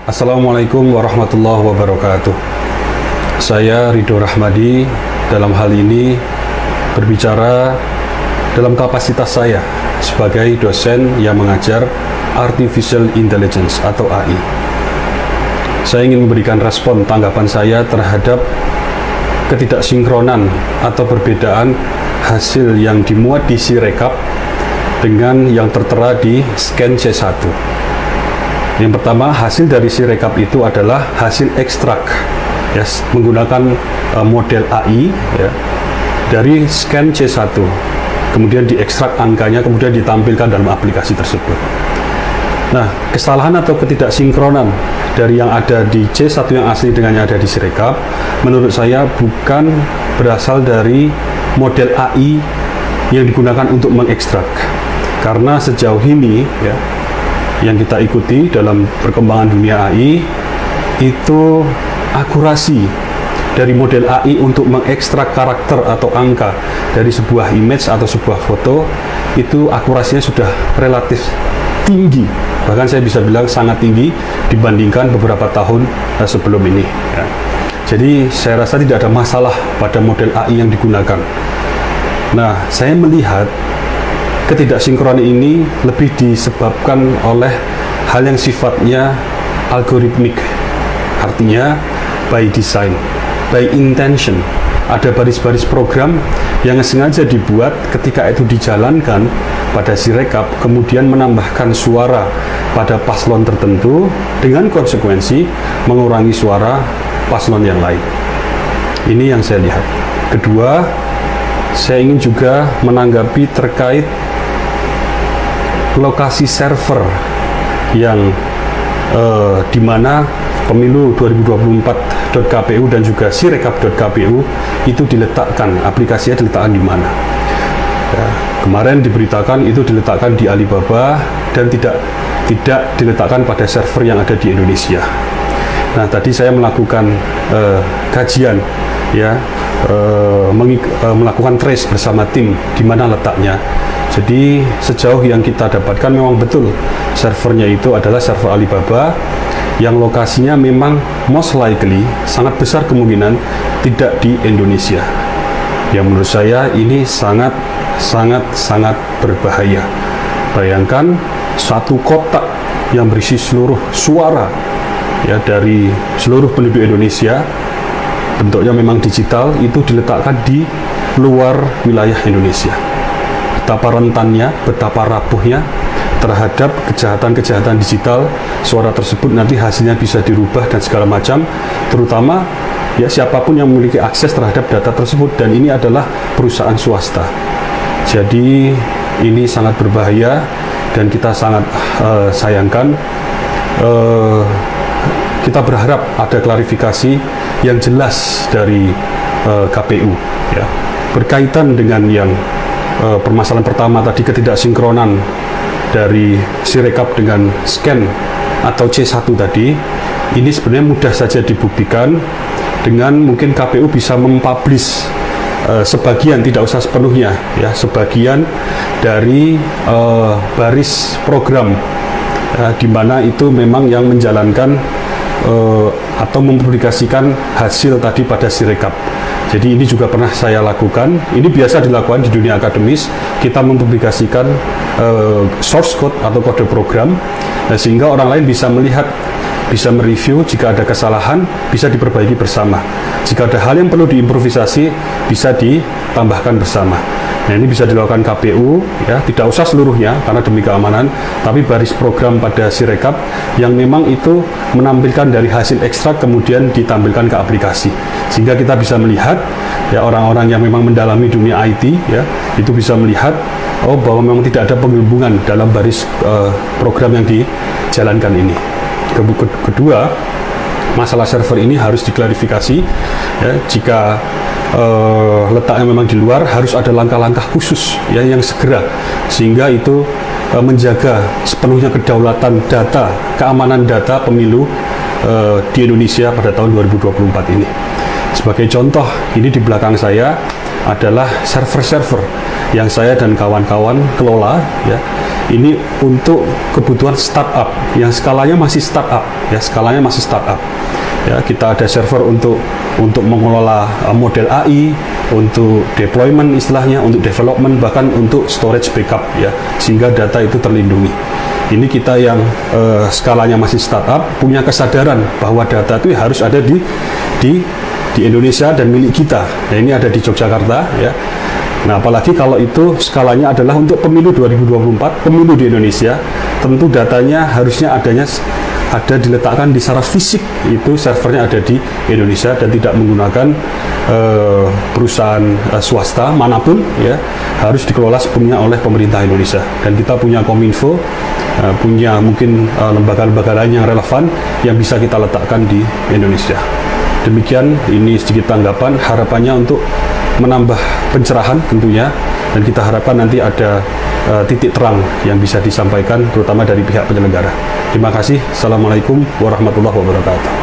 Assalamualaikum warahmatullahi wabarakatuh. Saya Ridho Rahmadi dalam hal ini berbicara dalam kapasitas saya sebagai dosen yang mengajar Artificial Intelligence atau AI. Saya ingin memberikan respon tanggapan saya terhadap ketidaksinkronan atau perbedaan hasil yang dimuat di Sirekap dengan yang tertera di scan C1. Yang pertama, hasil dari Sirekap itu adalah hasil ekstrak ya, menggunakan model AI ya, dari scan C1, kemudian diekstrak angkanya, kemudian ditampilkan dalam aplikasi tersebut. Nah, kesalahan atau ketidaksinkronan dari yang ada di C1 yang asli dengan yang ada di Sirekap, menurut saya bukan berasal dari model AI yang digunakan untuk mengekstrak. Karena sejauh ini ya, yang kita ikuti dalam perkembangan dunia AI itu akurasi dari model AI untuk mengekstrak karakter atau angka dari sebuah image atau sebuah foto itu akurasinya sudah relatif tinggi, bahkan saya bisa bilang sangat tinggi dibandingkan beberapa tahun sebelum ini ya. Jadi saya rasa tidak ada masalah pada model AI yang digunakan. Nah, saya melihat ketidaksinkronan ini lebih disebabkan oleh hal yang sifatnya algoritmik, artinya by design, by intention. Ada baris-baris program yang sengaja dibuat ketika itu dijalankan pada Sirekap, kemudian menambahkan suara pada paslon tertentu dengan konsekuensi mengurangi suara paslon yang lain. Ini yang saya lihat. Kedua, saya ingin juga menanggapi terkait lokasi server yang di mana pemilu 2024.kpu dan juga sirekap.kpu itu diletakkan, aplikasinya diletakkan di mana. Ya, kemarin diberitakan itu diletakkan di Alibaba dan tidak diletakkan pada server yang ada di Indonesia. Nah, tadi saya melakukan kajian ya, melakukan trace bersama tim di mana letaknya. Jadi sejauh yang kita dapatkan memang betul servernya itu adalah server Alibaba yang lokasinya memang most likely sangat besar kemungkinan tidak di Indonesia. Yang menurut saya ini sangat berbahaya. Bayangkan satu kotak yang berisi seluruh suara ya dari seluruh penduduk Indonesia, bentuknya memang digital, itu diletakkan di luar wilayah Indonesia. Betapa rentannya, betapa rapuhnya terhadap kejahatan-kejahatan digital, suara tersebut nanti hasilnya bisa dirubah dan segala macam, terutama ya siapapun yang memiliki akses terhadap data tersebut, dan ini adalah perusahaan swasta. Jadi ini sangat berbahaya dan kita sangat sayangkan. Kita berharap ada klarifikasi yang jelas dari KPU ya, berkaitan dengan yang permasalahan pertama tadi, ketidaksinkronan dari Sirekap dengan scan atau C1 tadi. Ini sebenarnya mudah saja dibuktikan dengan mungkin KPU bisa mempublish sebagian, tidak usah sepenuhnya ya, sebagian dari baris program di mana itu memang yang menjalankan atau mempublikasikan hasil tadi pada Sirekap. Jadi ini juga pernah saya lakukan. Ini biasa dilakukan di dunia akademis. Kita mempublikasikan source code atau kode program, sehingga orang lain bisa melihat, bisa mereview. Jika ada kesalahan, bisa diperbaiki bersama. Jika ada hal yang perlu diimprovisasi, bisa ditambahkan bersama. Nah, ini bisa dilakukan KPU ya, tidak usah seluruhnya karena demi keamanan, tapi baris program pada Sirekap yang memang itu menampilkan dari hasil ekstrak kemudian ditampilkan ke aplikasi, sehingga kita bisa melihat ya, orang-orang yang memang mendalami dunia IT ya, itu bisa melihat bahwa memang tidak ada penghubungan dalam baris program yang dijalankan ini. Kedua, masalah server ini harus diklarifikasi ya, jika letaknya memang di luar, harus ada langkah-langkah khusus ya yang segera, sehingga itu menjaga sepenuhnya kedaulatan data, keamanan data pemilu di Indonesia pada tahun 2024 ini. Sebagai contoh, ini di belakang saya adalah server-server yang saya dan kawan-kawan kelola ya. Ini untuk kebutuhan startup yang skalanya masih startup ya, skalanya masih startup. Ya, kita ada server untuk mengelola model AI, untuk deployment istilahnya, untuk development, bahkan untuk storage backup ya, sehingga data itu terlindungi. Ini kita yang skalanya masih startup punya kesadaran bahwa data itu harus ada di Indonesia dan milik kita. Nah, ini ada di Yogyakarta ya. Nah, apalagi kalau itu skalanya adalah untuk pemilu 2024, pemilu di Indonesia, tentu datanya harusnya ada diletakkan di secara fisik, itu servernya ada di Indonesia dan tidak menggunakan perusahaan swasta manapun ya, harus dikelola sepenuhnya oleh pemerintah Indonesia. Dan kita punya Kominfo, punya mungkin lembaga-lembaga lain yang relevan yang bisa kita letakkan di Indonesia. Demikian, ini sedikit tanggapan, harapannya untuk menambah pencerahan tentunya, dan kita harapkan nanti ada titik terang yang bisa disampaikan terutama dari pihak penyelenggara. Terima kasih. Assalamualaikum warahmatullahi wabarakatuh.